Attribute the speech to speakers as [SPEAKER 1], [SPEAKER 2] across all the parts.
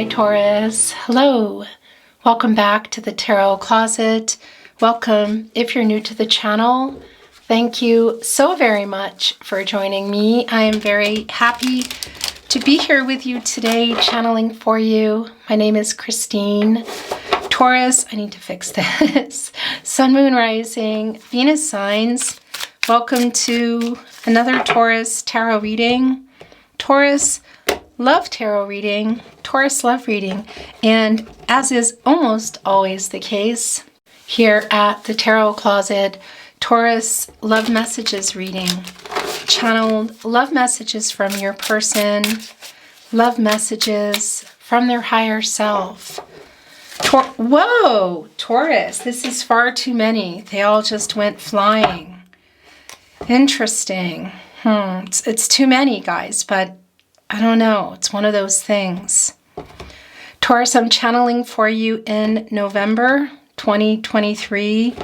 [SPEAKER 1] Taurus. Hello. Welcome back to the Tarot Closet. Welcome if you're new to the channel. Thank you so very much for joining me. I am very happy to be here with you today, channeling for you. My name is Christine. Taurus, I need to fix this. Sun, Moon, Rising, Venus signs. Welcome to another Taurus tarot reading. Taurus love tarot reading, Taurus love reading, and as is almost always the case here at the Tarot Closet, Taurus love messages reading, channeled love messages from your person, love messages from their higher self. Whoa, Taurus, this is far too many. They all just went flying. Interesting. It's too many, guys, but I don't know. It's one of those things. Taurus, I'm channeling for you in November 2023.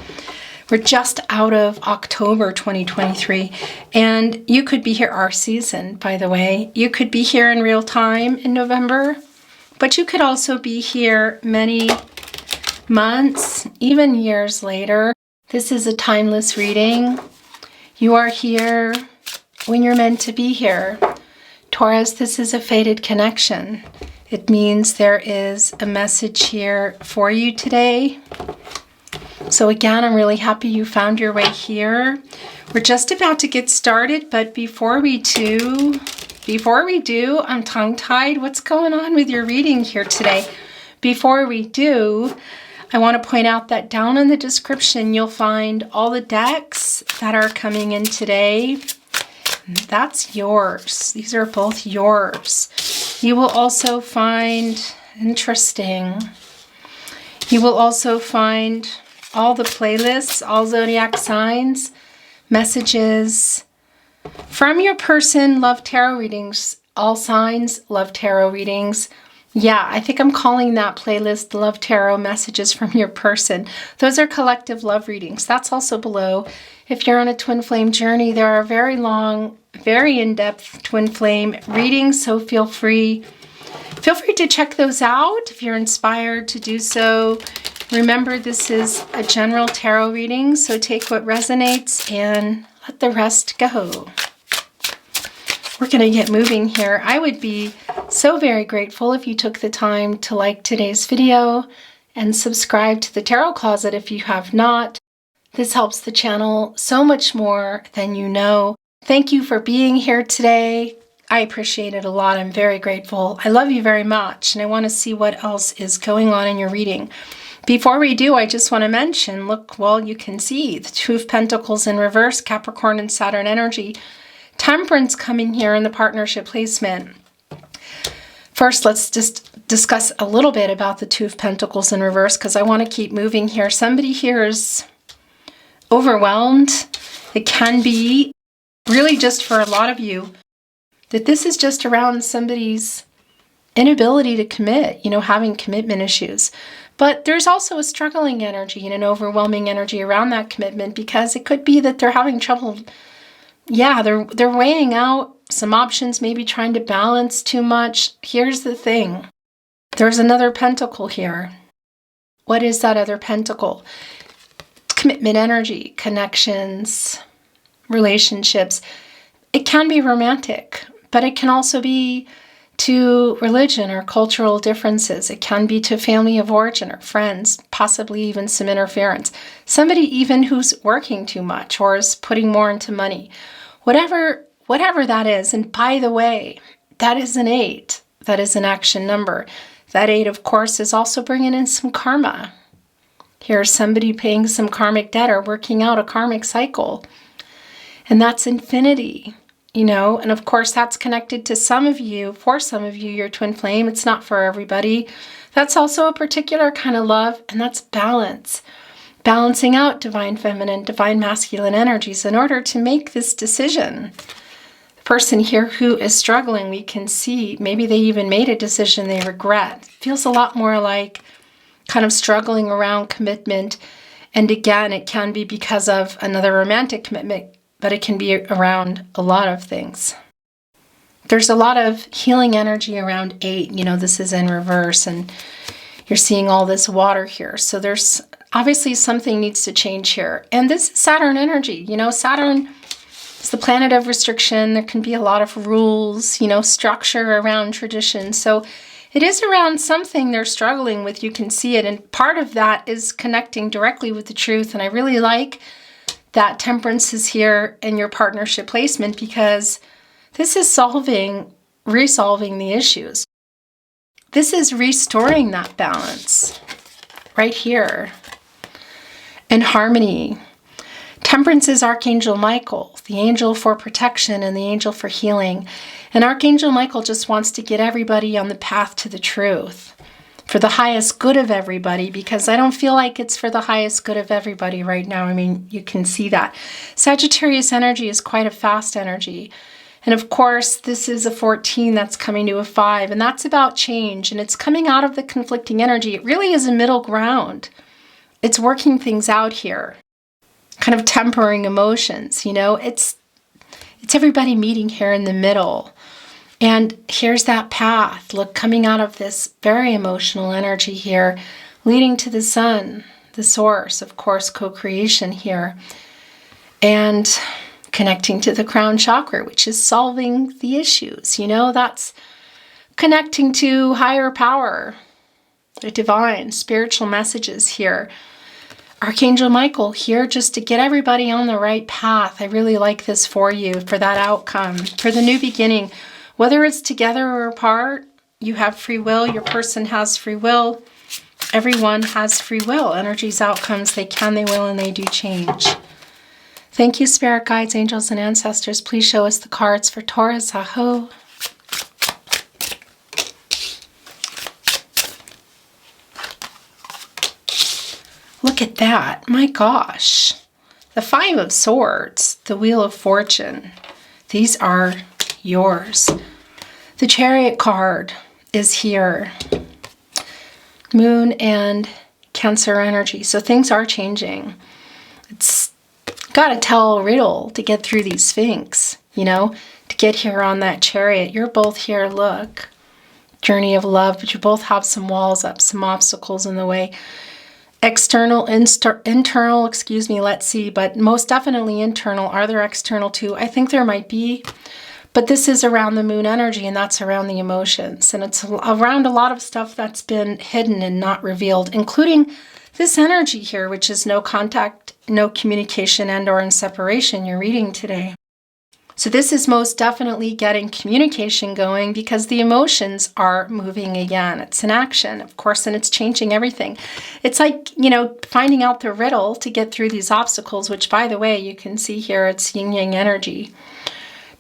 [SPEAKER 1] We're just out of October 2023. And you could be here, our season, by the way. You could be here in real time in November. But you could also be here many months, even years later. This is a timeless reading. You are here when you're meant to be here. Taurus, this is a fated connection. It means there is a message here for you today. So again, I'm really happy you found your way here. We're just about to get started, but before we do, I'm tongue-tied. What's going on with your reading here today? Before we do, I want to point out that down in the description, you'll find all the decks that are coming in today. That's yours. These are both yours. You will also find, interesting, you will also find all the playlists, all zodiac signs, messages from your person, love tarot readings, all signs, love tarot readings. Yeah, I think I'm calling that playlist Love Tarot Messages from Your Person. Those are collective love readings. That's also below. If you're on a twin flame journey, there are very long, very in-depth twin flame readings, so feel free to check those out if you're inspired to do so. Remember, this is a general tarot reading, so take what resonates and let the rest go. We're going to get moving here. I would be so very grateful if you took the time to like today's video and subscribe to the Tarot Closet if you have not. This helps the channel so much more than you know. Thank you for being here today. I appreciate it a lot. I'm very grateful. I love you very much, and I want to see what else is going on in your reading. Before we do, I just want to mention, look, well, you can see the Two of Pentacles in reverse, Capricorn and Saturn energy. Temperance coming here in the partnership placement. First, let's just discuss a little bit about the Two of Pentacles in reverse because I want to keep moving here. Somebody here is overwhelmed. It can be really just for a lot of you that this is just around somebody's inability to commit, having commitment issues. But there's also a struggling energy and an overwhelming energy around that commitment because it could be that they're having trouble. Yeah, they're weighing out some options, maybe trying to balance too much. Here's the thing. There's another pentacle here. What is that other pentacle? Commitment energy, connections, relationships. It can be romantic, but it can also be to religion or cultural differences. It can be to family of origin or friends, possibly even some interference. Somebody even who's working too much or is putting more into money. Whatever that is. And by the way, that is an 8. That is an action number. That 8, of course, is also bringing in some karma. Here's somebody paying some karmic debt or working out a karmic cycle. And that's infinity. And of course that's connected to some of you, for some of you, your twin flame. It's not for everybody. That's also a particular kind of love, and that's balance. Balancing out divine feminine, divine masculine energies in order to make this decision. The person here who is struggling, we can see, maybe they even made a decision they regret. It feels a lot more like kind of struggling around commitment. And again, it can be because of another romantic commitment, but it can be around a lot of things. There's a lot of healing energy around 8. You know, this is in reverse, and you're seeing all this water here. So there's obviously something needs to change here. And this is Saturn energy. You know, Saturn is the planet of restriction. There can be a lot of rules, you know, structure around tradition. So it is around something they're struggling with. You can see it. And part of that is connecting directly with the truth. And I really like that Temperance is here in your partnership placement, because this is resolving the issues. This is restoring that balance right here in harmony. Temperance is Archangel Michael, the angel for protection and the angel for healing. And Archangel Michael just wants to get everybody on the path to the truth for the highest good of everybody, because I don't feel like it's for the highest good of everybody right now. I mean, you can see that. Sagittarius energy is quite a fast energy. And of course, this is a 14 that's coming to a 5, and that's about change, and it's coming out of the conflicting energy. It really is a middle ground. It's working things out here, kind of tempering emotions, you know. It's everybody meeting here in the middle. And here's that path, look, coming out of this very emotional energy here, leading to the sun, the source, of course, co-creation here. And connecting to the crown chakra, which is solving the issues. You know, that's connecting to higher power, the divine, spiritual messages here. Archangel Michael here just to get everybody on the right path. I really like this for you, for that outcome, for the new beginning. Whether it's together or apart, you have free will, your person has free will. Everyone has free will. Energies, outcomes, they can, they will, and they do change. Thank you, spirit guides, angels, and ancestors. Please show us the cards for Taurus. Aho. Look at that. My gosh. The 5 of Swords, the Wheel of Fortune. These are yours. The Chariot card is here. Moon and Cancer energy. So things are changing. It's got to tell a riddle to get through these Sphinx, you know, to get here on that Chariot. You're both here, look, journey of love, but you both have some walls up, some obstacles in the way. External, internal, let's see, but most definitely internal. Are there external too? I think there might be, but this is around the moon energy, and that's around the emotions, and it's around a lot of stuff that's been hidden and not revealed, including this energy here, which is no contact, no communication, and or in separation you're reading today. So this is most definitely getting communication going, because the emotions are moving again. It's an action, of course, and it's changing everything. It's like, you know, finding out the riddle to get through these obstacles, which, by the way, you can see here, it's yin-yang energy,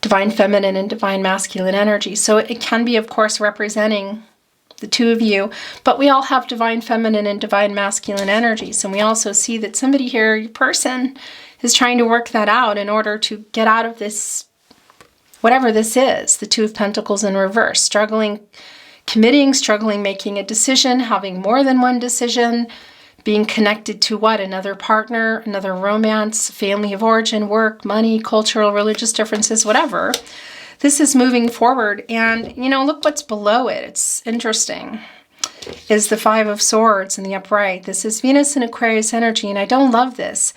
[SPEAKER 1] divine feminine and divine masculine energy. So it can be, of course, representing the two of you, but we all have divine feminine and divine masculine energies. And we also see that somebody here, your person, is trying to work that out in order to get out of this, whatever this is, the 2 of Pentacles in reverse, struggling, committing, struggling, making a decision, having more than one decision, being connected to what? Another partner, another romance, family of origin, work, money, cultural, religious differences, whatever. This is moving forward, and, you know, look what's below it. It's interesting. Is the 5 of Swords in the upright. This is Venus and Aquarius energy, and I don't love this,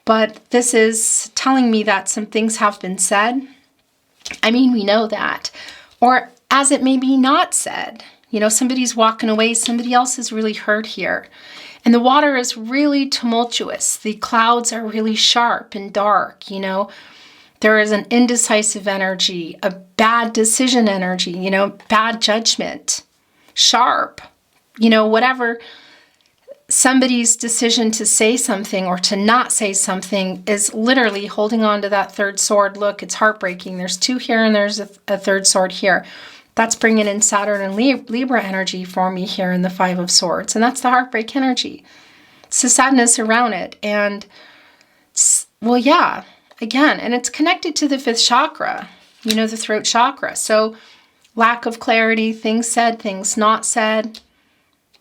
[SPEAKER 1] but this is telling me that some things have been said. I mean, we know that. Or as it may be not said. You know, somebody's walking away, somebody else is really hurt here. And the water is really tumultuous. The clouds are really sharp and dark, you know. There is an indecisive energy, a bad decision energy, you know, bad judgment, sharp, you know, whatever. Somebody's decision to say something or to not say something is literally holding on to that 3rd sword. Look, it's heartbreaking. There's 2 here and there's a 3rd sword here. That's bringing in Saturn and Libra energy for me here in the 5 of Swords. And that's the heartbreak energy. It's the sadness around it. And, well, yeah. Again, and it's connected to the 5th chakra, you know, the throat chakra. So lack of clarity, things said, things not said.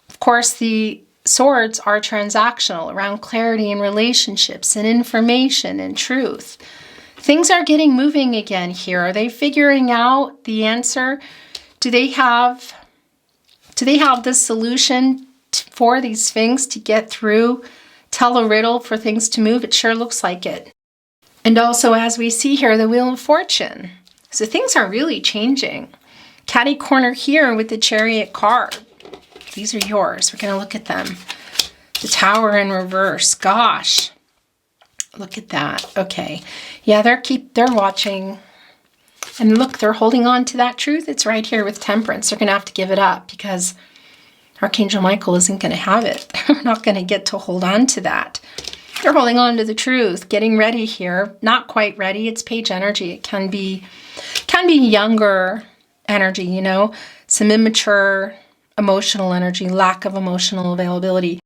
[SPEAKER 1] Of course, the swords are transactional around clarity and relationships and information and truth. Things are getting moving again here. Are they figuring out the answer? Do they have the solution for these things to get through? Tell a riddle for things to move? It sure looks like it. And also, as we see here, the Wheel of Fortune. So things are really changing. Catty corner here with the Chariot card. These are yours. We're going to look at them. The Tower in reverse. Gosh. Look at that. Okay. Yeah, they're watching. And look, they're holding on to that truth. It's right here with Temperance. They're going to have to give it up because Archangel Michael isn't going to have it. They're not going to get to hold on to that. They're holding on to the truth, getting ready here. Not quite ready. It's page energy. It can be younger energy, you know, some immature emotional energy, lack of emotional availability.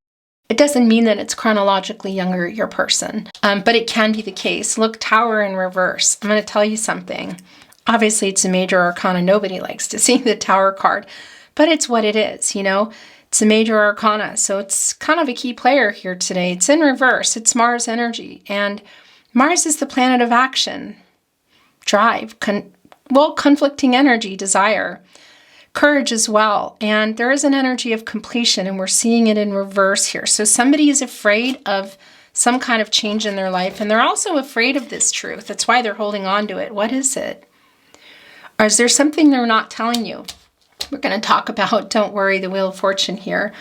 [SPEAKER 1] It doesn't mean that it's chronologically younger, your person, but it can be the case. Look, Tower in reverse. I'm going to tell you something. Obviously, it's a major arcana. Nobody likes to see the Tower card, but it's what it is, you know. It's a major arcana, so it's kind of a key player here today. It's in reverse. It's Mars energy, and Mars is the planet of action, drive, conflicting energy, desire, courage as well. And there is an energy of completion, and we're seeing it in reverse here. So somebody is afraid of some kind of change in their life, and they're also afraid of this truth. That's why they're holding on to it. What is it? Or is there something they're not telling you? We're going to talk about, don't worry, the Wheel of Fortune here.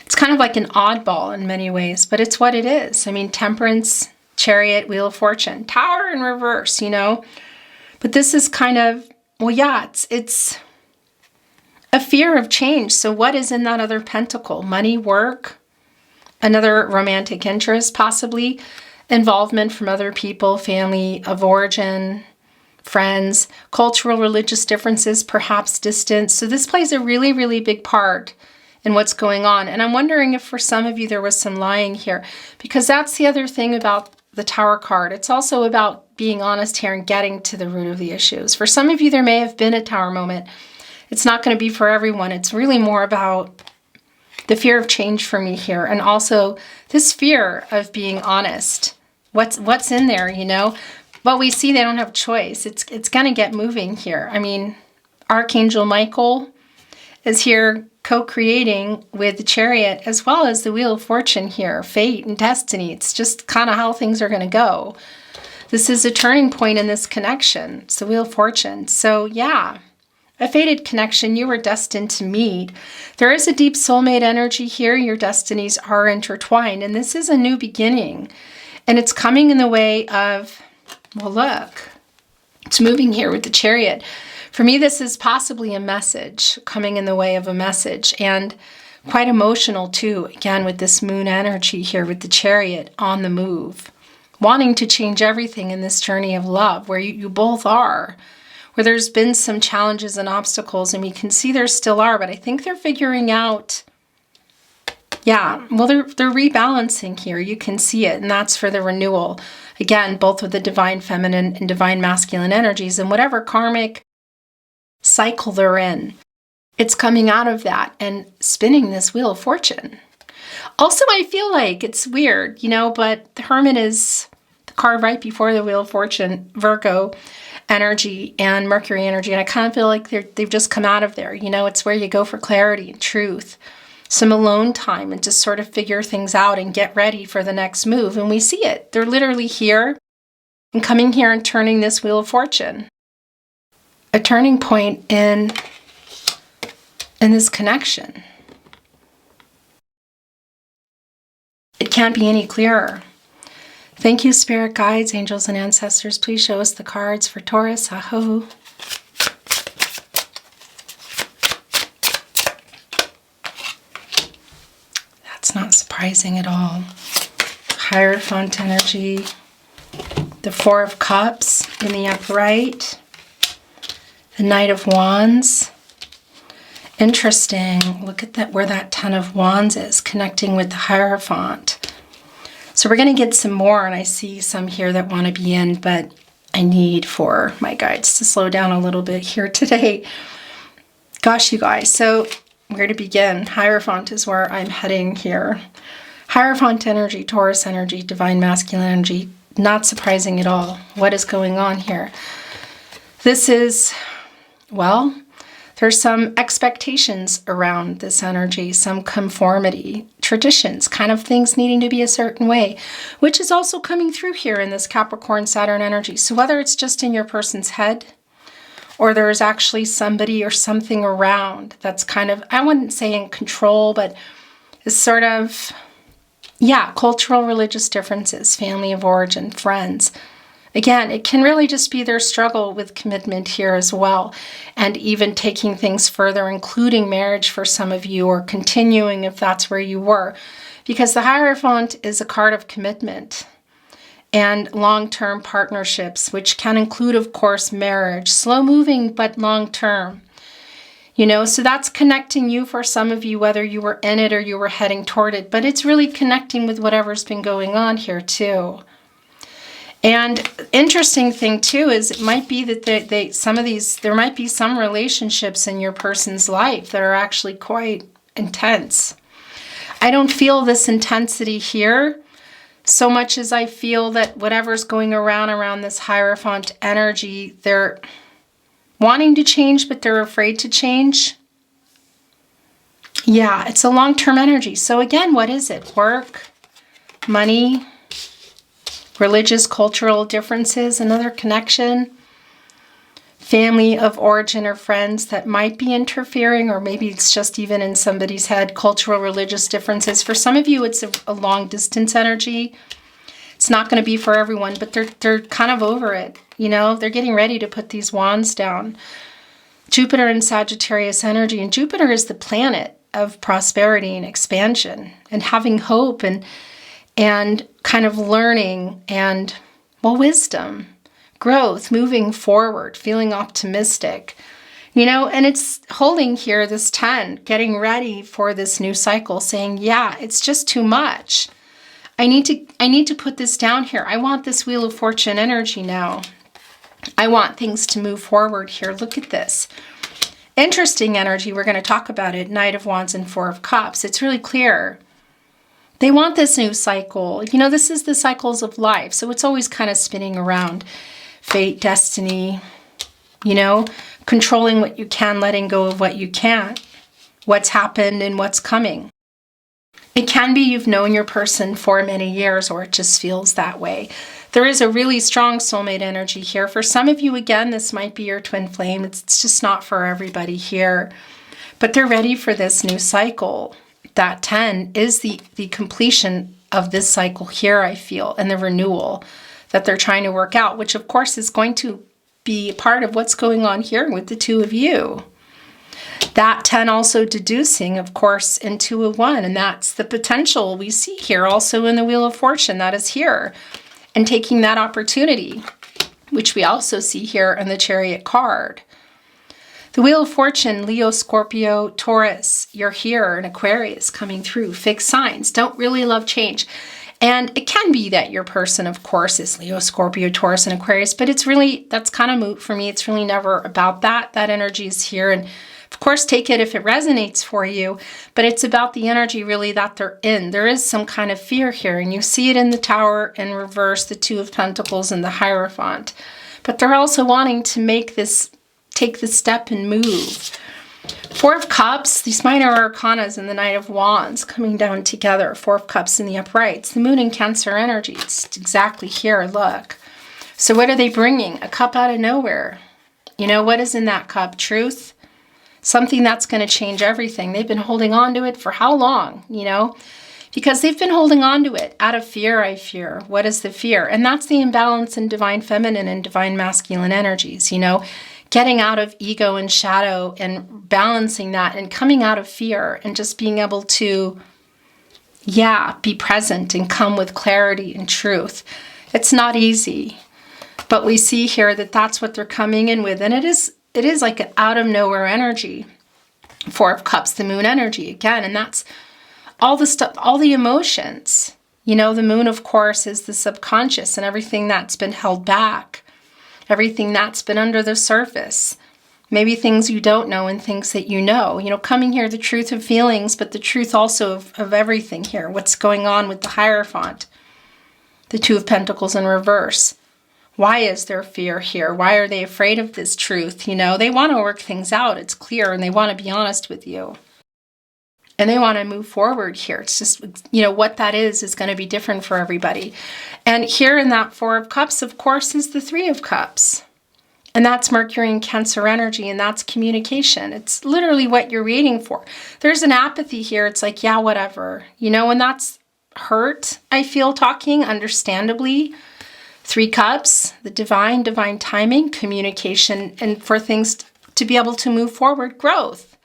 [SPEAKER 1] It's kind of like an oddball in many ways, but it's what it is. I mean, Temperance, Chariot, Wheel of Fortune, Tower in reverse, you know. But this is kind of, well, yeah, it's a fear of change. So what is in that other pentacle? Money, work, another romantic interest, possibly involvement from other people, family of origin, friends, cultural, religious differences, perhaps distance. So this plays a really, really big part in what's going on. And I'm wondering if for some of you there was some lying here, because that's the other thing about the Tower card. It's also about being honest here and getting to the root of the issues. For some of you, there may have been a Tower moment. It's not going to be for everyone. It's really more about the fear of change for me here. And also this fear of being honest. What's in there, you know? But we see they don't have a choice. It's going to get moving here. I mean, Archangel Michael is here co-creating with the Chariot as well as the Wheel of Fortune here, fate and destiny. It's just kind of how things are going to go. This is a turning point in this connection. It's the Wheel of Fortune. So yeah, a fated connection. You were destined to meet. There is a deep soulmate energy here. Your destinies are intertwined, and this is a new beginning. And it's coming in the way of, well, look, it's moving here with the Chariot. For me, this is possibly a message, coming in the way of a message, and quite emotional too, again, with this moon energy here with the Chariot on the move, wanting to change everything in this journey of love where you both are, where there's been some challenges and obstacles, and we can see there still are, but I think they're figuring out, yeah, well, they're rebalancing here. You can see it, and that's for the renewal. Again, both with the divine feminine and divine masculine energies, and whatever karmic cycle they're in, it's coming out of that and spinning this Wheel of Fortune. Also, I feel like it's weird, you know, but the Hermit is the card right before the Wheel of Fortune, Virgo energy and Mercury energy, and I kind of feel like they've just come out of there. You know, it's where you go for clarity and truth, some alone time, and just sort of figure things out and get ready for the next move. And we see it. They're literally here and coming here and turning this Wheel of Fortune. A turning point in this connection. It can't be any clearer. Thank you, spirit guides, angels, and ancestors. Please show us the cards for Taurus. Aho. That's not surprising at all. Hierophant energy. The Four of Cups in the upright. The Knight of Wands. Interesting. Look at that, where that Ten of Wands is, connecting with the Hierophant. So we're going to get some more, and I see some here that want to be in, but I need for my guides to slow down a little bit here today. Gosh, you guys. So where to begin? Hierophant is where I'm heading here. Hierophant energy, Taurus energy, divine masculine energy, Not surprising at all. What is going on here? This is, well, there's some expectations around this energy, some conformity, traditions, kind of things needing to be a certain way, which is also coming through here in this Capricorn Saturn energy. So whether it's just in your person's head, or there's actually somebody or something around that's kind of, I wouldn't say in control, but is sort of, yeah, cultural, religious differences, family of origin, friends. Again, it can really just be their struggle with commitment here as well, and even taking things further, including marriage for some of you, or continuing if that's where you were. Because the Hierophant is a card of commitment and long-term partnerships, which can include, of course, marriage, slow-moving but long-term. You know, so that's connecting you for some of you, whether you were in it or you were heading toward it, but it's really connecting with whatever's been going on here too. And interesting thing too is it might be that there might be some relationships in your person's life that are actually quite intense. I don't feel this intensity here so much as I feel that whatever's going around this Hierophant energy, they're wanting to change, but they're afraid to change. Yeah, it's a long-term energy. So again, what is it? Work, money, religious, cultural differences, another connection, family of origin or friends that might be interfering, or maybe it's just even in somebody's head, cultural, religious differences. For some of you, it's a long distance energy. It's not going to be for everyone, but they're kind of over it. You know, they're getting ready to put these wands down. Jupiter and Sagittarius energy, and Jupiter is the planet of prosperity and expansion and having hope and kind of learning and, well, wisdom, growth, moving forward, feeling optimistic, you know, and it's holding here this 10, getting ready for this new cycle, saying, yeah, it's just too much. I need to put this down here. I want this Wheel of Fortune energy now. I want things to move forward here. Look at this. Interesting energy. We're going to talk about it. Knight of Wands and Four of Cups. It's really clear. They want this new cycle. You know, this is the cycles of life. So it's always kind of spinning around. Fate, destiny, you know, controlling what you can, letting go of what you can't, what's happened and what's coming. It can be you've known your person for many years, or it just feels that way. There is a really strong soulmate energy here. For some of you, again, this might be your twin flame. It's just not for everybody here. But they're ready for this new cycle. That 10 is the completion of this cycle here, I feel, and the renewal that they're trying to work out, which of course is going to be part of what's going on here with the two of you. That 10 also deducing, of course, into a 1, and that's the potential we see here also in the Wheel of Fortune that is here, and taking that opportunity, which we also see here in the Chariot card. The Wheel of Fortune, Leo, Scorpio, Taurus, you're here, and Aquarius coming through. Fixed signs, don't really love change. And it can be that your person, of course, is Leo, Scorpio, Taurus, and Aquarius, but it's really, that's kind of moot for me. It's really never about that. That energy is here, and of course, take it if it resonates for you, but it's about the energy really that they're in. There is some kind of fear here, and you see it in the Tower in reverse, the Two of Pentacles, and the Hierophant. But they're also wanting to make this, take the step and move. Four of Cups, these minor arcanas and the Knight of Wands coming down together. Four of Cups in the uprights. The Moon in Cancer energy, it's exactly here, look. So what are they bringing? A cup out of nowhere. You know, what is in that cup? Truth. Something that's going to change everything. They've been holding on to it for how long, you know? Because they've been holding on to it out of fear, I fear. What is the fear? And that's the imbalance in divine feminine and divine masculine energies, you know? Getting out of ego and shadow and balancing that and coming out of fear and just being able to, yeah, be present and come with clarity and truth. It's not easy, but we see here that that's what they're coming in with. And it is like an out of nowhere energy. Four of Cups, the Moon energy again, and that's all the stuff, all the emotions. You know, the Moon, of course, is the subconscious and everything that's been held back. Everything that's been under the surface. Maybe things you don't know and things that you know. You know, coming here, the truth of feelings, but the truth also of everything here. What's going on with the Hierophant. The Two of Pentacles in reverse. Why is there fear here? Why are they afraid of this truth? You know, they want to work things out. It's clear, and they want to be honest with you. And they want to move forward here. It's just, you know, what that is going to be different for everybody. And here in that Four of Cups, of course, is the Three of Cups. And that's Mercury and Cancer energy, and that's communication. It's literally what you're waiting for. There's an apathy here. It's like, yeah, whatever. You know, and that's hurt, I feel, talking, understandably. Three Cups, the divine timing, communication, and for things to be able to move forward, growth.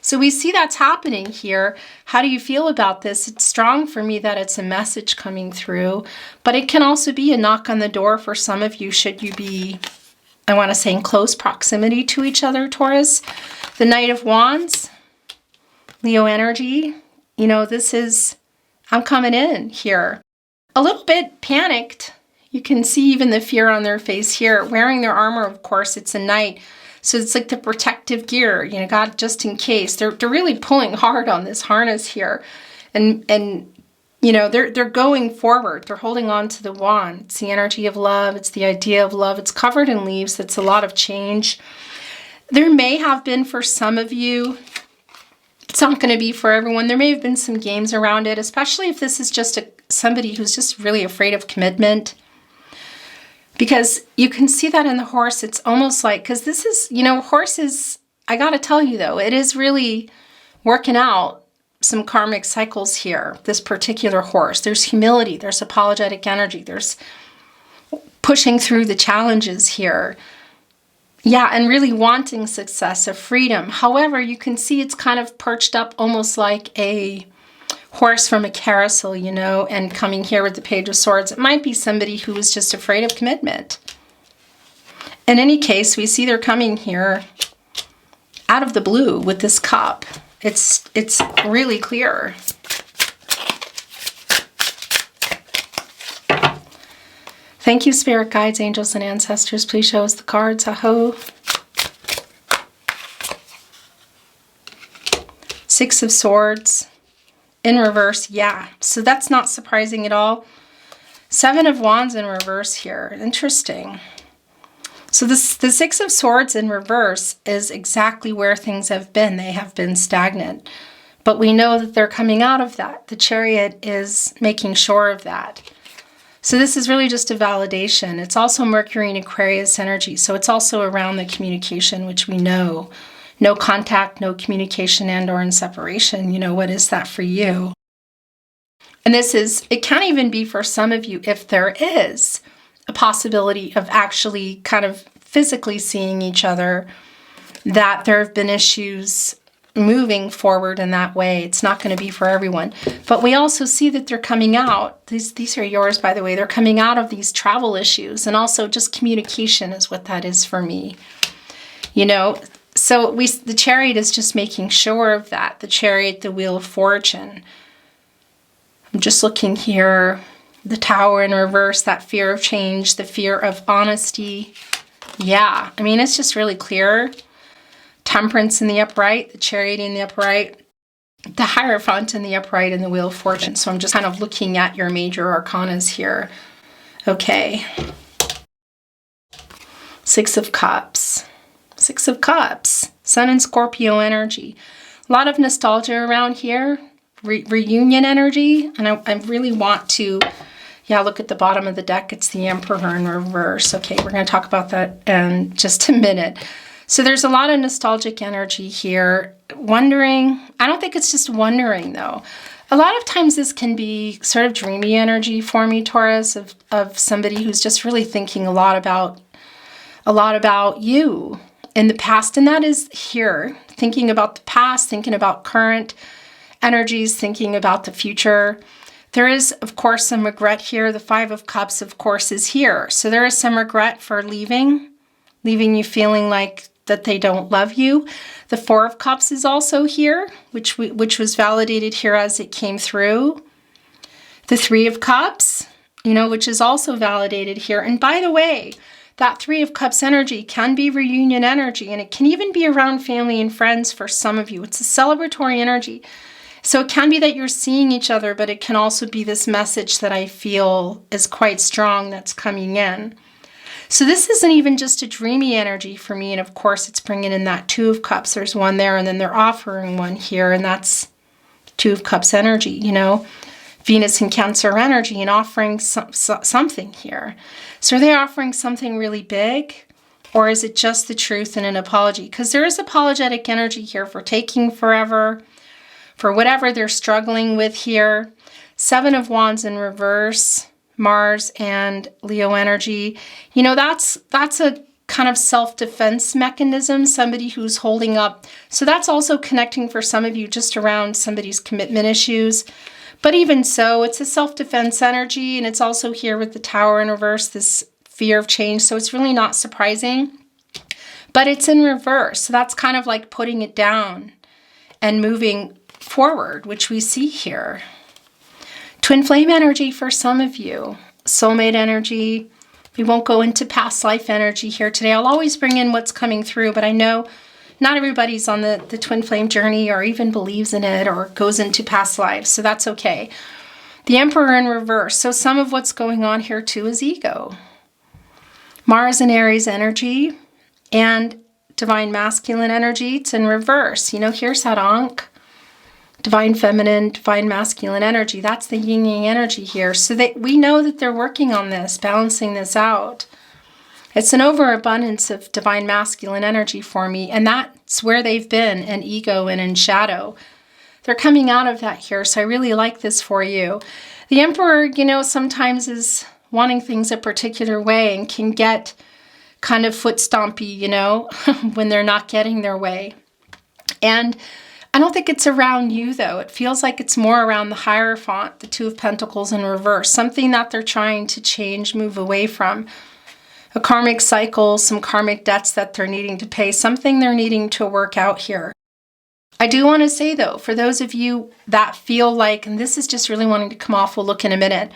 [SPEAKER 1] So we see that's happening here. How do you feel about this? It's strong for me that it's a message coming through, but it can also be a knock on the door for some of you should you be, I want to say, in close proximity to each other, Taurus. The Knight of Wands, Leo energy. You know, this is, I'm coming in here. A little bit panicked. You can see even the fear on their face here. Wearing their armor, of course, it's a knight. So it's like the protective gear, you know, God, just in case. They're really pulling hard on this harness here. And you know, they're going forward. They're holding on to the wand. It's the energy of love. It's the idea of love. It's covered in leaves. It's a lot of change. There may have been for some of you, it's not going to be for everyone. There may have been some games around it, especially if this is just somebody who's just really afraid of commitment. Because you can see that in the horse. It's almost like, because this is, you know, horses, I got to tell you though, it is really working out some karmic cycles here, this particular horse. There's humility, there's apologetic energy, there's pushing through the challenges here. Yeah, and really wanting success, of freedom. However, you can see it's kind of perched up almost like a horse from a carousel, you know, and coming here with the Page of Swords. It might be somebody who is just afraid of commitment. In any case, we see they're coming here out of the blue with this cup. It's really clear. Thank you, spirit guides, angels, and ancestors. Please show us the cards. Aho. Six of Swords. In reverse, yeah. So that's not surprising at all. Seven of Wands in reverse here. Interesting. So the Six of Swords in reverse is exactly where things have been. They have been stagnant. But we know that they're coming out of that. The Chariot is making sure of that. So this is really just a validation. It's also Mercury and Aquarius energy. So it's also around the communication, which we know. No contact, no communication, and or in separation. You know, what is that for you? And this is, it can't even be for some of you if there is a possibility of actually kind of physically seeing each other, that there have been issues moving forward in that way. It's not going to be for everyone. But we also see that they're coming out. These are yours, by the way. They're coming out of these travel issues, and also just communication is what that is for me. You know, so the Chariot is just making sure of that. The Chariot, the Wheel of Fortune. I'm just looking here. The Tower in reverse, that fear of change, the fear of honesty. Yeah, I mean, it's just really clear. Temperance in the upright, the Chariot in the upright, the Hierophant in the upright, and the Wheel of Fortune. So I'm just kind of looking at your major arcanas here. Okay. Six of Cups. Six of Cups. Sun and Scorpio energy. A lot of nostalgia around here. Reunion energy. And I really want to, yeah, look at the bottom of the deck. It's the Emperor in reverse. Okay, we're going to talk about that in just a minute. So there's a lot of nostalgic energy here. Wondering. I don't think it's just wondering, though. A lot of times this can be sort of dreamy energy for me, Taurus, of somebody who's just really thinking a lot about you in the past. And that is here, thinking about the past, thinking about current energies, thinking about the future. There is, of course, some regret here. The Five of Cups, of course, is here. So there is some regret for leaving you feeling like that they don't love you. The Four of Cups is also here, which was validated here as it came through. The Three of Cups, you know, which is also validated here. And by the way, that Three of Cups energy can be reunion energy, and it can even be around family and friends for some of you. It's a celebratory energy. So it can be that you're seeing each other, but it can also be this message that I feel is quite strong that's coming in. So this isn't even just a dreamy energy for me. And of course, it's bringing in that Two of Cups. There's one there, and then they're offering one here, and that's Two of Cups energy, you know, Venus and Cancer energy, and offering something here. So are they offering something really big? Or is it just the truth and an apology? Because there is apologetic energy here for taking forever, for whatever they're struggling with here. Seven of Wands in reverse, Mars and Leo energy. You know, that's a kind of self-defense mechanism, somebody who's holding up. So that's also connecting for some of you just around somebody's commitment issues. But even so, it's a self-defense energy, and it's also here with the Tower in reverse, this fear of change. So it's really not surprising, but it's in reverse. So that's kind of like putting it down and moving forward, which we see here. Twin flame energy for some of you, soulmate energy. We won't go into past life energy here today. I'll always bring in what's coming through, but I know not everybody's on the twin flame journey or even believes in it or goes into past lives, so that's okay. The Emperor in reverse. So some of what's going on here too is ego. Mars and Aries energy and divine masculine energy. It's in reverse. You know, here's that Ankh. Divine feminine, divine masculine energy. That's the yin yang energy here. So we know that they're working on this, balancing this out. It's an overabundance of divine masculine energy for me, and that's where they've been in ego and in shadow. They're coming out of that here, so I really like this for you. The Emperor, you know, sometimes is wanting things a particular way and can get kind of foot stompy, you know, when they're not getting their way. And I don't think it's around you, though. It feels like it's more around the Hierophant, the Two of Pentacles in reverse, something that they're trying to change, move away from. A karmic cycle, some karmic debts that they're needing to pay, something they're needing to work out here. I do want to say, though, for those of you that feel like, and this is just really wanting to come off, we'll look in a minute.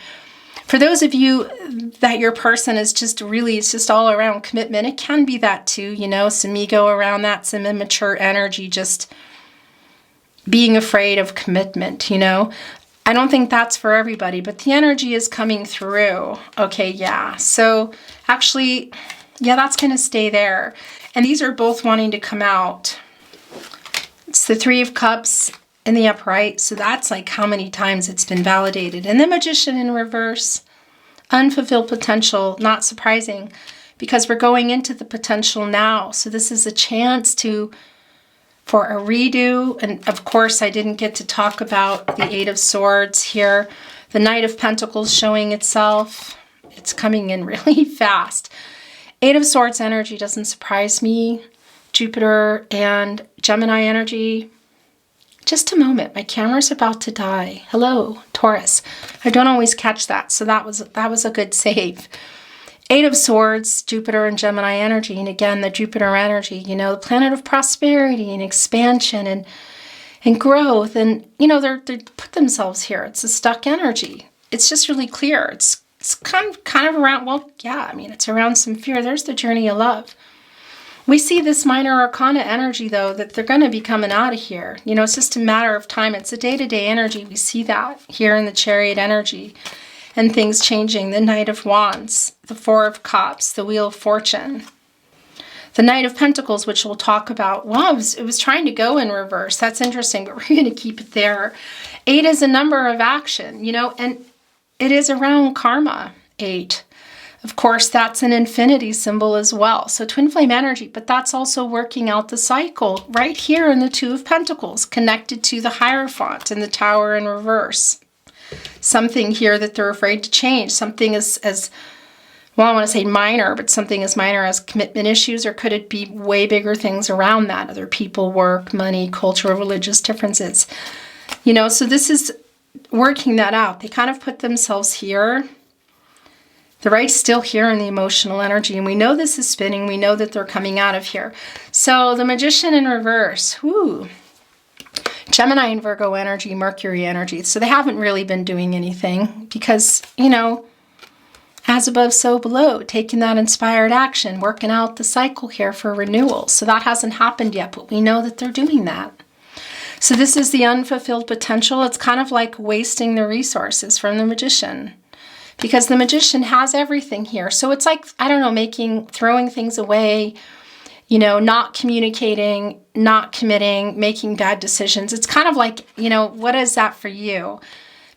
[SPEAKER 1] For those of you that your person is just really, it's just all around commitment, it can be that too, you know, some ego around that, some immature energy, just being afraid of commitment, you know. I don't think that's for everybody, but the energy is coming through. Okay, yeah. So actually, yeah, that's going to stay there. And these are both wanting to come out. It's the Three of Cups in the upright. So that's like how many times it's been validated. And the Magician in reverse, unfulfilled potential, not surprising because we're going into the potential now. So this is a chance for a redo. And of course, I didn't get to talk about the Eight of Swords here. The Knight of Pentacles showing itself. It's coming in really fast. Eight of Swords energy doesn't surprise me. Jupiter and Gemini energy. Just a moment, my camera's about to die. Hello, Taurus. I don't always catch that, so that was a good save. Eight of Swords, Jupiter and Gemini energy, and again, the Jupiter energy, you know, the planet of prosperity and expansion and growth, and, you know, they put themselves here. It's a stuck energy. It's just really clear. It's kind of around, well, yeah, I mean, it's around some fear. There's the journey of love. We see this minor arcana energy, though, that they're going to be coming out of here. You know, it's just a matter of time. It's a day-to-day energy. We see that here in the Chariot energy and things changing. The Knight of Wands, the Four of Cups, the Wheel of Fortune, the Knight of Pentacles, which we'll talk about. Wow, it was trying to go in reverse. That's interesting, but we're going to keep it there. Eight is a number of action, you know, and it is around karma, 8. Of course, that's an infinity symbol as well. So twin flame energy, but that's also working out the cycle right here in the Two of Pentacles, connected to the Hierophant and the Tower in reverse. Something here that they're afraid to change. Something as well, I want to say minor, but something as minor as commitment issues, or could it be way bigger things around that? Other people, work, money, cultural, religious differences. You know, so this is working that out. They kind of put themselves here. The right's still here in the emotional energy, and we know this is spinning. We know that they're coming out of here. So the Magician in reverse, whoo. Gemini and Virgo energy, Mercury energy. So they haven't really been doing anything because, you know, as above, so below, taking that inspired action, working out the cycle here for renewal. So that hasn't happened yet, but we know that they're doing that. So this is the unfulfilled potential. It's kind of like wasting the resources from the Magician, because the Magician has everything here. So it's like, I don't know, throwing things away, you know, not communicating, not committing, making bad decisions. It's kind of like, you know, what is that for you?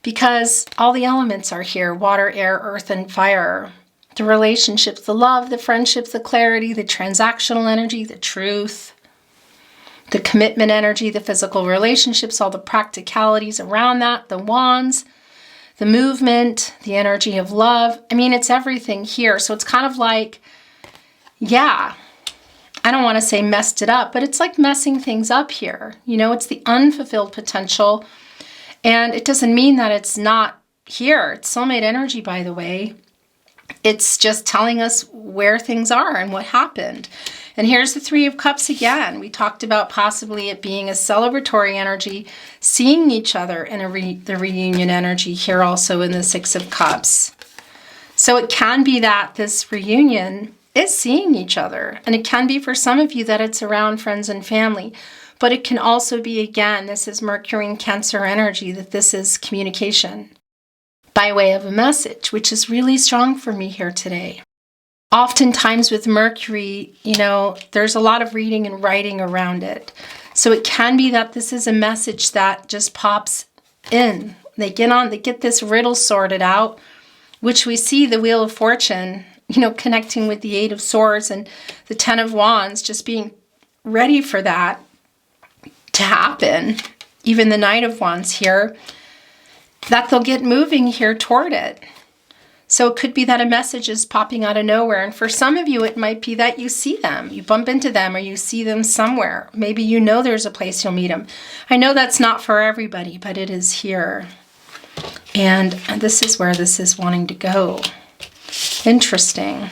[SPEAKER 1] Because all the elements are here: water, air, earth, and fire. The relationships, the love, the friendships, the clarity, the transactional energy, the truth, the commitment energy, the physical relationships, all the practicalities around that, the wands, the movement, the energy of love. I mean, it's everything here. So it's kind of like, yeah, I don't want to say messed it up, but it's like messing things up here. You know, it's the unfulfilled potential. And it doesn't mean that it's not here. It's soulmate energy, by the way. It's just telling us where things are and what happened. And here's the Three of Cups again. We talked about possibly it being a celebratory energy, seeing each other in the reunion energy here also in the Six of Cups. So it can be that this reunion is seeing each other. And it can be for some of you that it's around friends and family. But it can also be, again, this is Mercury and Cancer energy, that this is communication by way of a message, which is really strong for me here today. Oftentimes with Mercury, you know, there's a lot of reading and writing around it. So it can be that this is a message that just pops in. They get this riddle sorted out, which we see the Wheel of Fortune, you know, connecting with the Eight of Swords and the Ten of Wands, just being ready for that to happen. Even the Knight of Wands here, that they'll get moving here toward it. So it could be that a message is popping out of nowhere. And for some of you, it might be that you see them, you bump into them, or you see them somewhere. Maybe you know there's a place you'll meet them. I know that's not for everybody, but it is here. And this is where this is wanting to go. Interesting.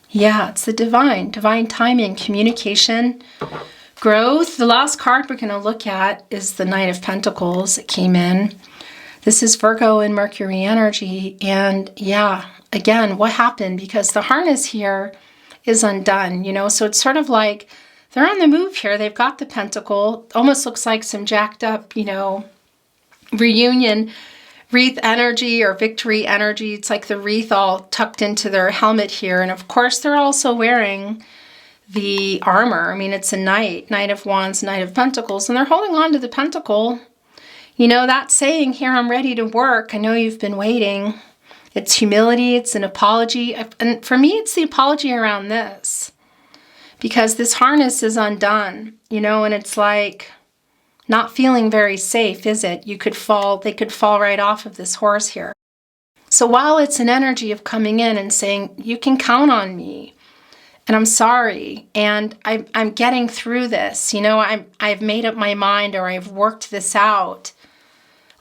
[SPEAKER 1] Yeah, it's the divine timing, communication, growth. The last card we're going to look at is the Knight of Pentacles. It came in. This is Virgo and Mercury energy. And yeah, again, what happened? Because the harness here is undone, you know, so it's sort of like they're on the move here. They've got the pentacle. Almost looks like some jacked up, you know, reunion wreath energy or victory energy. It's like the wreath all tucked into their helmet here. And of course, they're also wearing the armor. I mean, it's a knight of wands, Knight of Pentacles, and they're holding on to the pentacle. You know, that saying here, I'm ready to work. I know you've been waiting. It's humility. It's an apology. And for me, it's the apology around this, because this harness is undone, you know, and it's like not feeling very safe, is it? They could fall right off of this horse here. So while it's an energy of coming in and saying, you can count on me, and I'm sorry, and I'm getting through this, you know, I've made up my mind, or I've worked this out.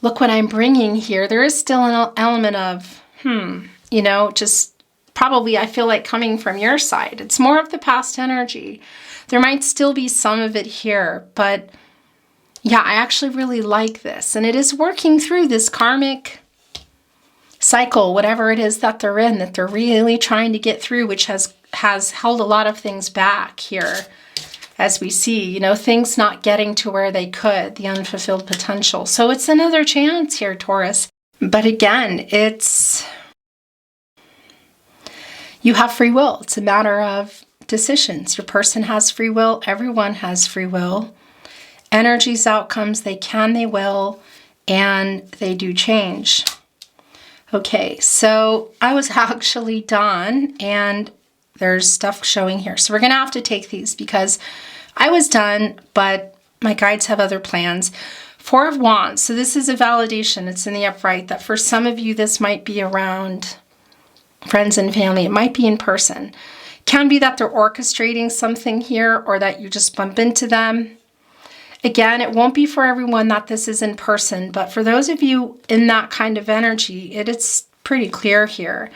[SPEAKER 1] Look what I'm bringing here. There is still an element of, you know, just probably I feel like coming from your side. It's more of the past energy. There might still be some of it here, but yeah, I actually really like this. And it is working through this karmic cycle, whatever it is that they're in, that they're really trying to get through, which has held a lot of things back here. As we see, you know, things not getting to where they could, the unfulfilled potential. So it's another chance here, Taurus. But again, you have free will. It's a matter of decisions. Your person has free will. Everyone has free will. Energies, outcomes, they can, they will, and they do change. Okay, so I was actually done, and there's stuff showing here. So we're going to have to take these because I was done, but my guides have other plans. Four of Wands. So this is a validation. It's in the upright that for some of you, this might be around friends and family. It might be in person. It can be that they're orchestrating something here, or that you just bump into them. Again, it won't be for everyone that this is in person, but for those of you in that kind of energy, it is pretty clear here.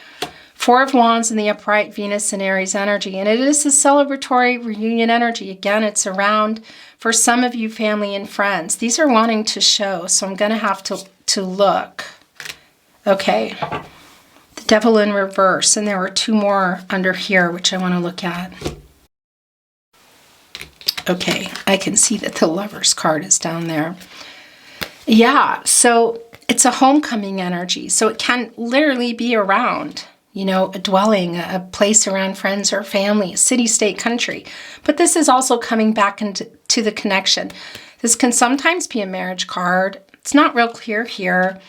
[SPEAKER 1] Four of Wands in the upright, Venus and Aries energy. And it is a celebratory reunion energy. Again, it's around, for some of you, family and friends. These are wanting to show, so I'm going to have to look. Okay. The Devil in reverse. And there were two more under here, which I want to look at. Okay, I can see that the Lover's card is down there. Yeah, so it's a homecoming energy. So it can literally be around, you know, a dwelling, a place around friends or family, a city, state, country. But this is also coming back into the connection. This can sometimes be a marriage card. It's not real clear here.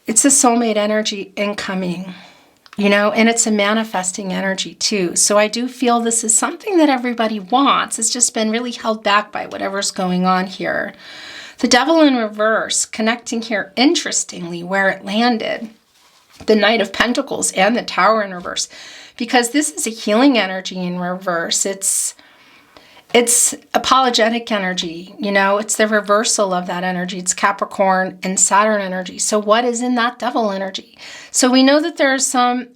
[SPEAKER 1] It's a soulmate energy incoming, you know, and it's a manifesting energy too. So I do feel this is something that everybody wants. It's just been really held back by whatever's going on here. The Devil in reverse, connecting here interestingly where it landed. The Knight of Pentacles and the Tower in reverse. Because this is a healing energy in reverse. It's apologetic energy, you know, it's the reversal of that energy. It's Capricorn and Saturn energy. So what is in that devil energy? So we know that there's some,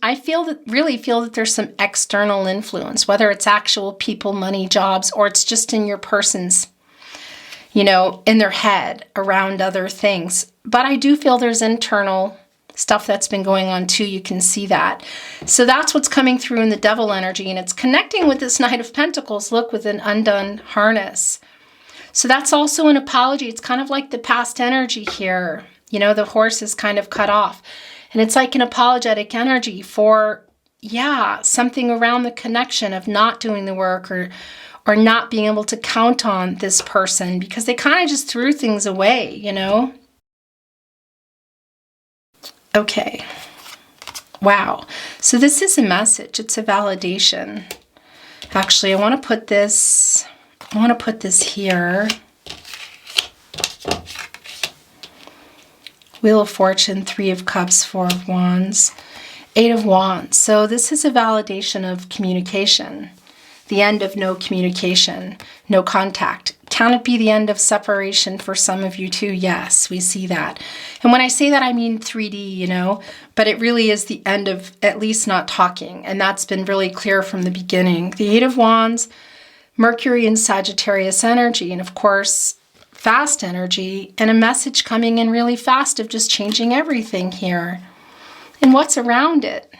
[SPEAKER 1] really feel that there's some external influence, whether it's actual people, money, jobs, or it's just in your person's, you know, in their head around other things. But I do feel there's internal stuff that's been going on too. You can see that. So that's what's coming through in the devil energy, and it's connecting with this Knight of Pentacles, look, with an undone harness. So that's also an apology. It's kind of like the past energy here. You know, the horse is kind of cut off, and it's like an apologetic energy for, yeah, something around the connection of not doing the work or not being able to count on this person because they kind of just threw things away, you know? Okay. Wow. So this is a message. It's a validation. Actually, I want to put this here. Wheel of Fortune, 3 of Cups, 4 of Wands, 8 of Wands. So this is a validation of communication. The end of no communication, no contact. Can it be the end of separation for some of you too? Yes, we see that. And when I say that, I mean 3D, you know, but it really is the end of at least not talking. And that's been really clear from the beginning. The 8 of Wands, Mercury and Sagittarius energy, and of course, fast energy, and a message coming in really fast of just changing everything here. And what's around it?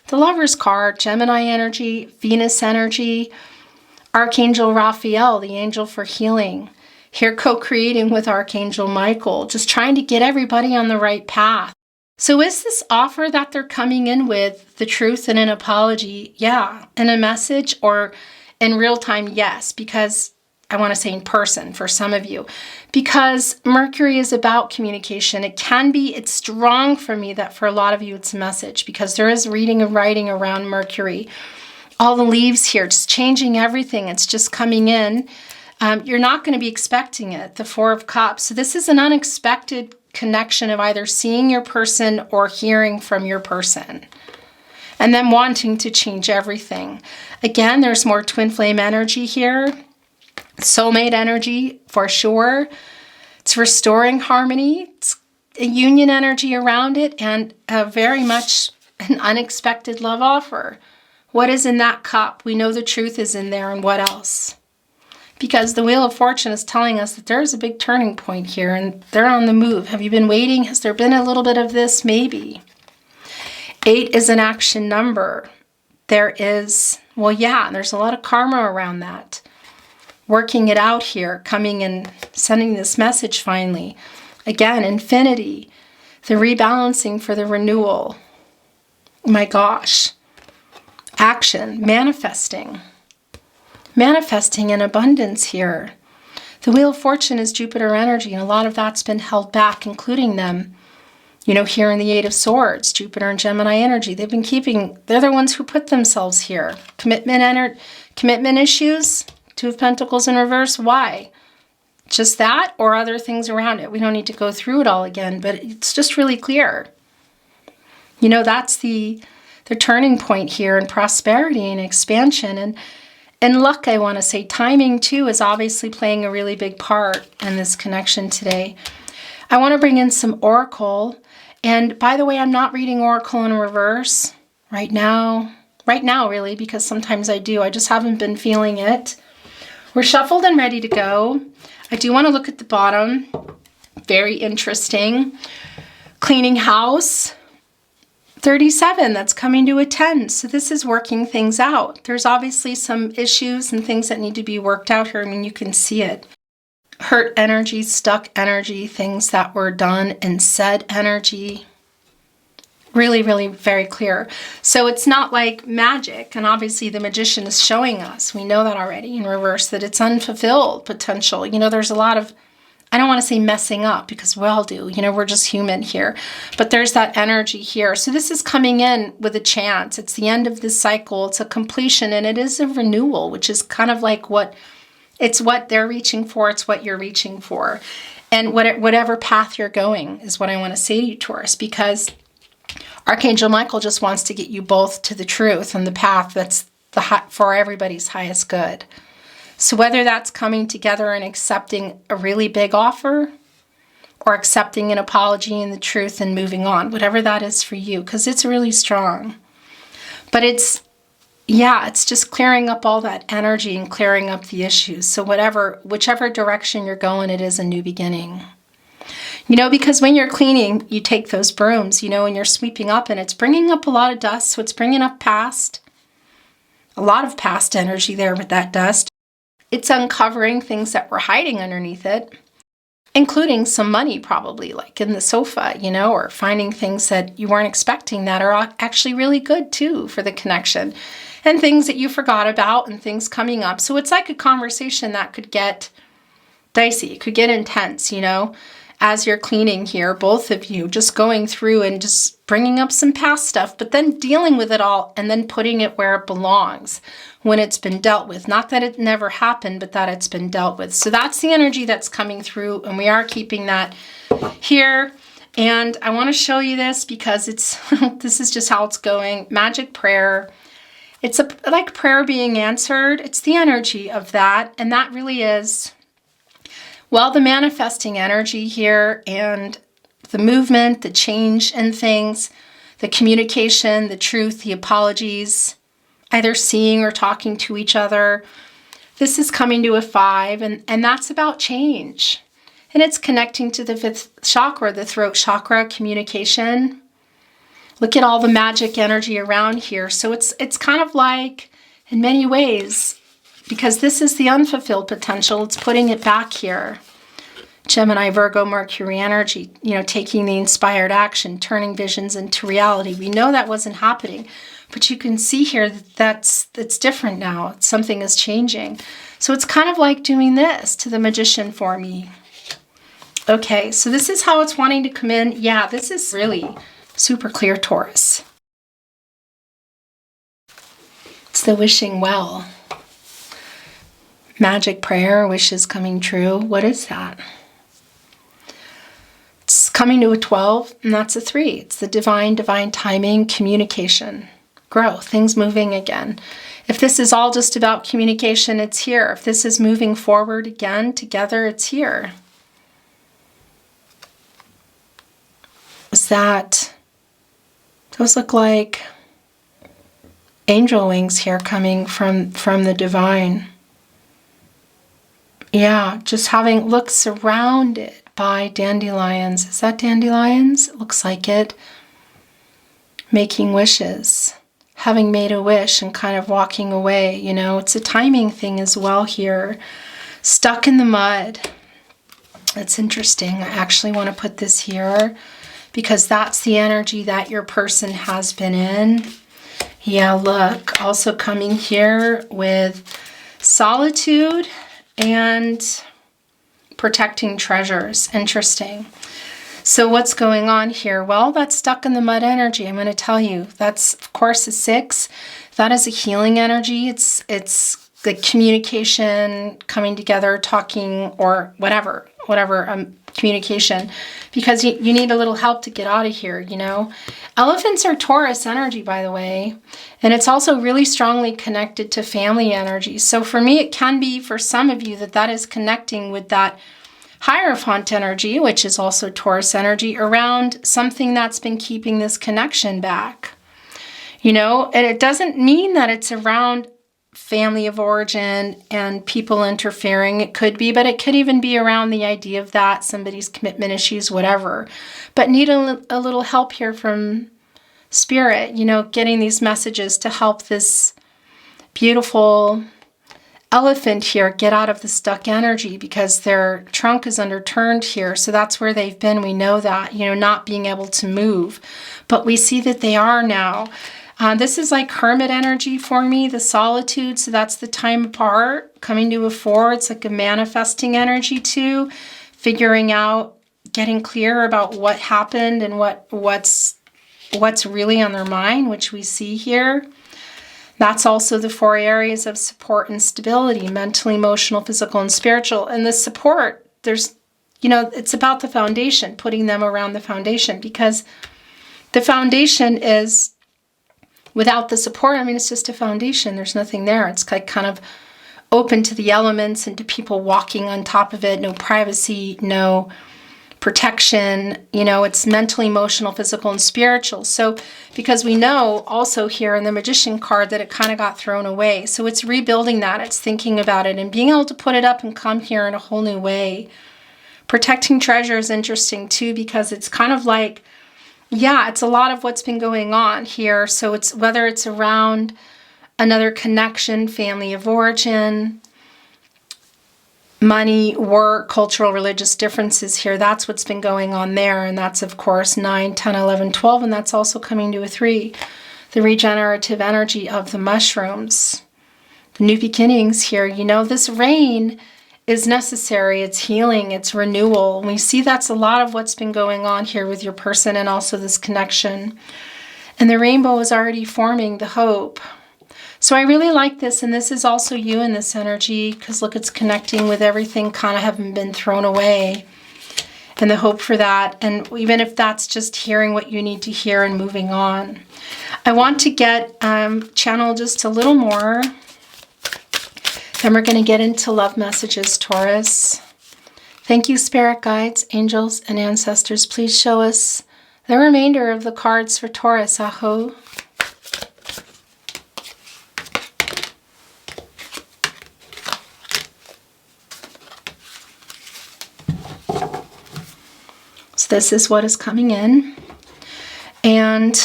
[SPEAKER 1] The Lover's card, Gemini energy, Venus energy, Archangel Raphael, the angel for healing. Here co-creating with Archangel Michael, just trying to get everybody on the right path. So is this offer that they're coming in with the truth and an apology? Yeah. And a message, or in real time? Yes, because I want to say in person for some of you, because Mercury is about communication. It can be, it's strong for me that for a lot of you it's a message, because there is reading and writing around Mercury. All the leaves here, just changing everything. It's just coming in. You're not going to be expecting it. The 4 of Cups. So this is an unexpected connection of either seeing your person or hearing from your person, and then wanting to change everything. Again, there's more twin flame energy here. Soulmate energy for sure. It's restoring harmony. It's a union energy around it, and very much an unexpected love offer. What is in that cup? We know the truth is in there, and what else? Because the Wheel of Fortune is telling us that there's a big turning point here, and they're on the move. Have you been waiting? Has there been a little bit of this? Maybe. 8 is an action number. There is, well, yeah, there's a lot of karma around that. Working it out here, coming and sending this message finally. Again, infinity, the rebalancing for the renewal. My gosh. Action, manifesting in abundance here. The Wheel of Fortune is Jupiter energy, and a lot of that's been held back, including them. You know, here in the 8 of Swords, Jupiter and Gemini energy, they're the ones who put themselves here. Commitment issues, 2 of Pentacles in reverse. Why? Just that, or other things around it? We don't need to go through it all again, but it's just really clear. You know, that's the turning point here in prosperity and expansion and luck. I want to say timing too is obviously playing a really big part in this connection today. I want to bring in some oracle, and by the way, I'm not reading oracle in reverse right now really, because sometimes I do. I just haven't been feeling it. We're shuffled and ready to go. I do want to look at the bottom. Very interesting. Cleaning house. 37 that's coming to a 10. So this is working things out. There's obviously some issues and things that need to be worked out here. I mean, you can see it. Hurt energy, stuck energy, things that were done and said energy. Really, really very clear. So it's not like magic. And obviously the magician is showing us, we know that already in reverse, that it's unfulfilled potential. You know, there's a lot of, I don't want to say messing up because we all do, you know, we're just human here, but there's that energy here. So this is coming in with a chance. It's the end of this cycle. It's a completion, and it is a renewal, which is kind of like it's what they're reaching for. It's what you're reaching for. And whatever path you're going is what I want to say to you, Taurus, because Archangel Michael just wants to get you both to the truth and the path that's for everybody's highest good. So whether that's coming together and accepting a really big offer or accepting an apology and the truth and moving on, whatever that is for you, because it's really strong. But it's just clearing up all that energy and clearing up the issues. So whichever direction you're going, it is a new beginning. You know, because when you're cleaning, you take those brooms, you know, and you're sweeping up, and it's bringing up a lot of dust. So it's bringing up a lot of past energy there with that dust. It's uncovering things that were hiding underneath it, including some money probably, like in the sofa, you know, or finding things that you weren't expecting that are actually really good too for the connection, and things that you forgot about and things coming up. So it's like a conversation that could get dicey, it could get intense, you know, as you're cleaning here, both of you just going through and just bringing up some past stuff, but then dealing with it all and then putting it where it belongs when it's been dealt with. Not that it never happened, but that it's been dealt with. So that's the energy that's coming through, and we are keeping that here. And I want to show you this because this is just how it's going. Magic prayer. It's like prayer being answered. It's the energy of that, and that really is, well, the manifesting energy here and the movement, the change in things, the communication, the truth, the apologies, either seeing or talking to each other. This is coming to a 5, and that's about change. And it's connecting to the 5th chakra, the throat chakra, communication. Look at all the magic energy around here. So it's kind of like, in many ways, because this is the unfulfilled potential, it's putting it back here. Gemini, Virgo, Mercury energy, you know, taking the inspired action, turning visions into reality. We know that wasn't happening, but you can see here that it's different now. Something is changing. So it's kind of like doing this to the magician for me. Okay, so this is how it's wanting to come in. Yeah, this is really super clear, Taurus. It's the wishing well. Magic prayer, wishes coming true. What is that? It's coming to a 12, and that's a 3. It's the divine timing, communication, growth, things moving again. If this is all just about communication, it's here. If this is moving forward again together, it's here. Those look like angel wings here coming from the divine. Yeah, just look surrounded by dandelions. Is that dandelions? It looks like it. Making wishes. Having made a wish and kind of walking away, you know. It's a timing thing as well here. Stuck in the mud. That's interesting. I actually want to put this here because that's the energy that your person has been in. Yeah, look. Also coming here with solitude and protecting treasures. Interesting. So what's going on here? Well, that's stuck in the mud energy. I'm going to tell you. That's, of course, a 6. That is a healing energy. It's the communication, coming together, talking, or whatever communication, because you need a little help to get out of here, you know. Elephants are Taurus energy, by the way, and it's also really strongly connected to family energy. So for me, it can be for some of you that is connecting with that Hierophant energy, which is also Taurus energy, around something that's been keeping this connection back, you know. And it doesn't mean that it's around family of origin and people interfering. It could be, but it could even be around the idea of that, somebody's commitment issues, whatever. But need a little help here from Spirit, you know, getting these messages to help this beautiful elephant here get out of the stuck energy, because their trunk is underturned here. So that's where they've been. We know that, you know, not being able to move. But we see that they are now. This is like hermit energy for me, the solitude. So that's the time apart, coming to a 4. It's like a manifesting energy too, figuring out, getting clear about what happened and what's really on their mind, which we see here. That's also the 4 areas of support and stability: mental, emotional, physical, and spiritual. And the support, there's, you know, it's about the foundation, putting them around the foundation, because the foundation is, without the support, I mean, it's just a foundation. There's nothing there. It's like kind of open to the elements and to people walking on top of it. No privacy, no protection, you know, it's mental, emotional, physical, and spiritual. So because we know also here in the Magician card that it kind of got thrown away. So it's rebuilding that. It's thinking about it and being able to put it up and come here in a whole new way. Protecting treasure is interesting too, because it's kind of like, yeah, it's a lot of what's been going on here. So it's whether it's around another connection, family of origin, money, work, cultural, religious differences here. That's what's been going on there. And that's, of course, 9, 10, 11, 12. And that's also coming to a 3. The regenerative energy of the mushrooms. The new beginnings here. You know, this rain is necessary. It's healing. It's renewal. And we see that's a lot of what's been going on here with your person, and also this connection. And the rainbow is already forming, the hope. So I really like this, and this is also you in this energy, because look, it's connecting with everything kind of having been thrown away, and the hope for that. And even if that's just hearing what you need to hear and moving on. I want to get channel just a little more. Then we're going to get into love messages, Taurus. Thank you, spirit guides, angels, and ancestors. Please show us the remainder of the cards for Taurus. Aho. This is what is coming in. And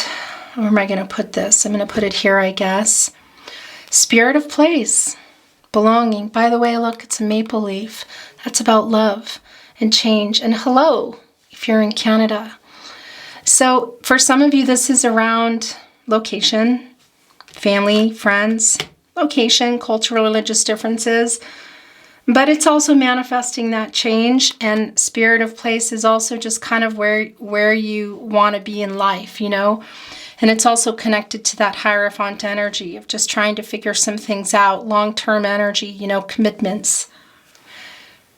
[SPEAKER 1] where am I going to put this? I'm going to put it here, I guess. Spirit of place, belonging. By the way, look, it's a maple leaf. That's about love and change. And hello, if you're in Canada. So for some of you, this is around location, family, friends, location, cultural, religious differences. But it's also manifesting that change, and spirit of place is also just kind of where you want to be in life, you know? And it's also connected to that Hierophant energy of just trying to figure some things out, long-term energy, you know, commitments.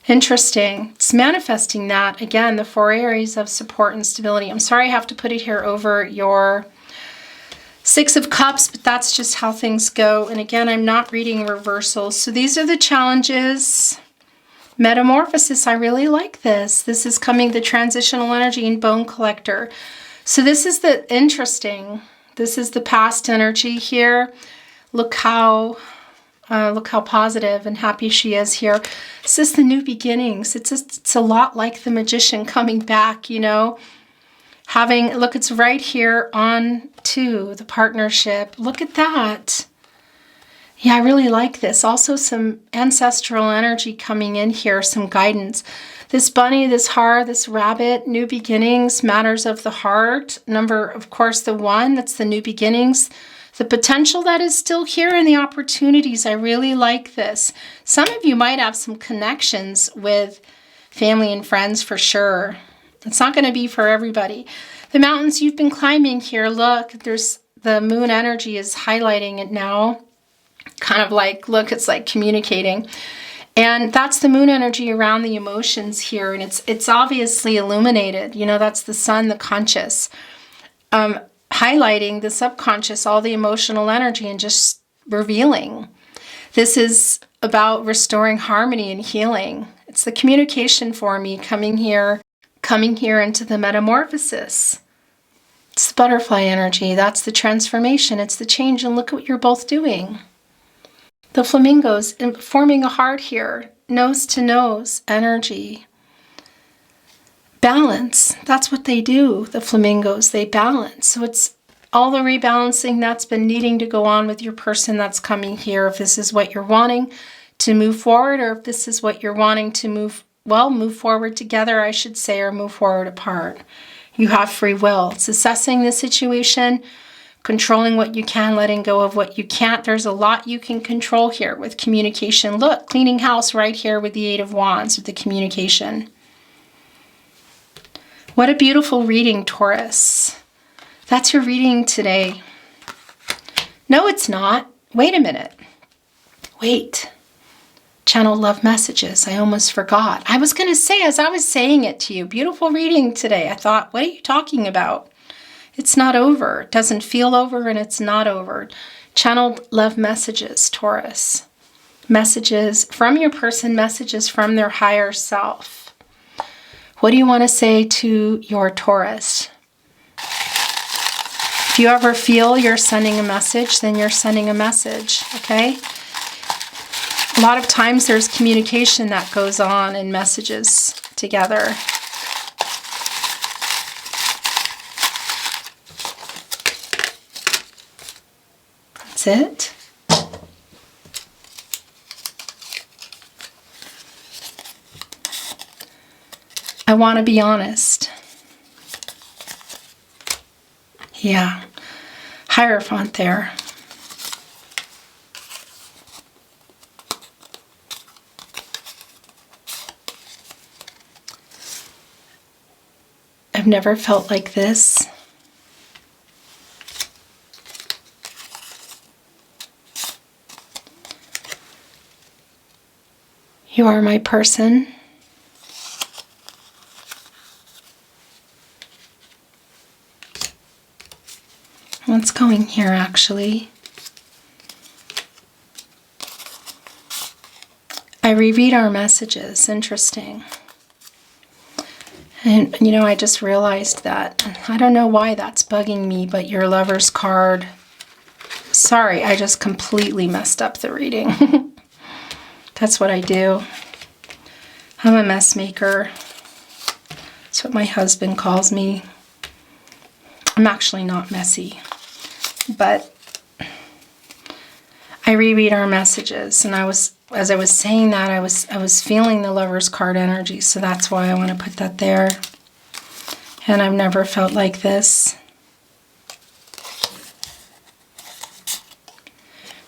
[SPEAKER 1] Interesting. It's manifesting that, again, the 4 areas of support and stability. I'm sorry I have to put it here over your 6 of Cups, but that's just how things go. And again, I'm not reading reversals. So these are the challenges. Metamorphosis, I really like this. This is coming, the transitional energy in Bone Collector. So this is the interesting. This is the past energy here. Look how positive and happy she is here. This is the new beginnings. It's a lot like the Magician coming back, you know. Look, it's right here on to the partnership. Look at that. Yeah, I really like this. Also some ancestral energy coming in here, some guidance. This bunny, this heart, this rabbit, new beginnings, matters of the heart. Number, of course, the 1, that's the new beginnings. The potential that is still here and the opportunities. I really like this. Some of you might have some connections with family and friends for sure. It's not going to be for everybody. The mountains you've been climbing here, look, there's the moon energy is highlighting it now. Kind of like, look, it's like communicating. And that's the moon energy around the emotions here. And it's obviously illuminated. You know, that's the sun, the conscious. Highlighting the subconscious, all the emotional energy, and just revealing. This is about restoring harmony and healing. It's the communication for me coming here into the metamorphosis. It's the butterfly energy. That's the transformation. It's the change. And look at what you're both doing. The flamingos forming a heart here. Nose to nose energy. Balance. That's what they do. The flamingos, they balance. So it's all the rebalancing that's been needing to go on with your person that's coming here, if this is what you're wanting to move forward, or if this is what you're wanting to move forward together, I should say, or move forward apart. You have free will. It's assessing the situation, controlling what you can, letting go of what you can't. There's a lot you can control here with communication. Look, cleaning house right here with the Eight of Wands with the communication. What a beautiful reading, Taurus. That's your reading today. No, it's not. Wait a minute. Wait. Channel love messages. I almost forgot. I was going to say, as I was saying it to you, beautiful reading today. I thought, what are you talking about? It's not over. It doesn't feel over, and it's not over. Channeled love messages, Taurus. Messages from your person, messages from their higher self. What do you want to say to your Taurus? If you ever feel you're sending a message, then you're sending a message, okay? A lot of times there's communication that goes on in messages together. That's it. I want to be honest. Yeah. Hierophant there. I've never felt like this. You are my person. What's going here, actually? I reread our messages. Interesting. And, you know, I just realized that. I don't know why that's bugging me, but your Lover's card. Sorry, I just completely messed up the reading. That's what I do. I'm a mess maker. That's what my husband calls me. I'm actually not messy. But I reread our messages, and as I was saying that, I was feeling the Lover's card energy, so that's why I want to put that there. And I've never felt like this.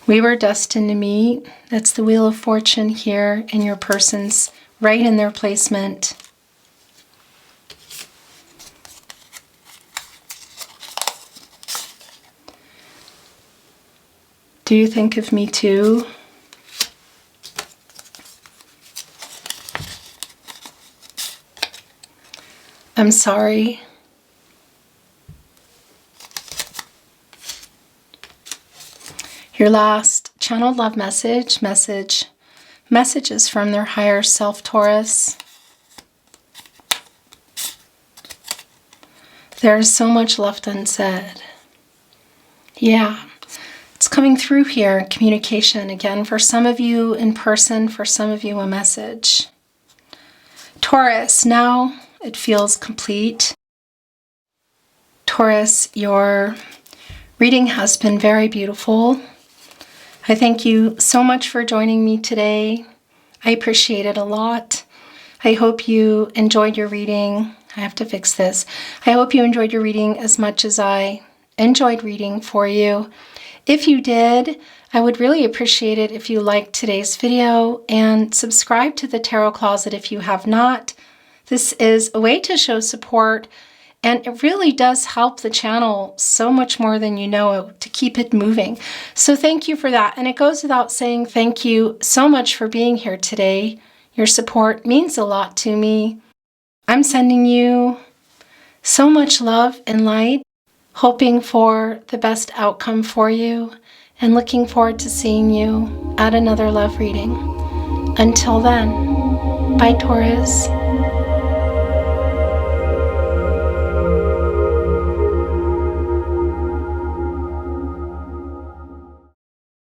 [SPEAKER 1] We were destined to meet. That's the Wheel of Fortune here, and your person's right in their placement. Do you think of me too? I'm sorry. Your last channeled love messages from their higher self, Taurus. There's so much left unsaid. Yeah. It's coming through here, communication again, for some of you in person, for some of you a message. Taurus, now it feels complete. Taurus, your reading has been very beautiful. I thank you so much for joining me today. I appreciate it a lot. I hope you enjoyed your reading. I have to fix this. I hope you enjoyed your reading as much as I enjoyed reading for you. If you did, I would really appreciate it if you liked today's video and subscribe to the Tarot Closet if you have not. This is a way to show support, and it really does help the channel so much more than you know to keep it moving. So thank you for that. And it goes without saying thank you so much for being here today. Your support means a lot to me. I'm sending you so much love and light, hoping for the best outcome for you, and looking forward to seeing you at another love reading. Until then, bye, Taurus.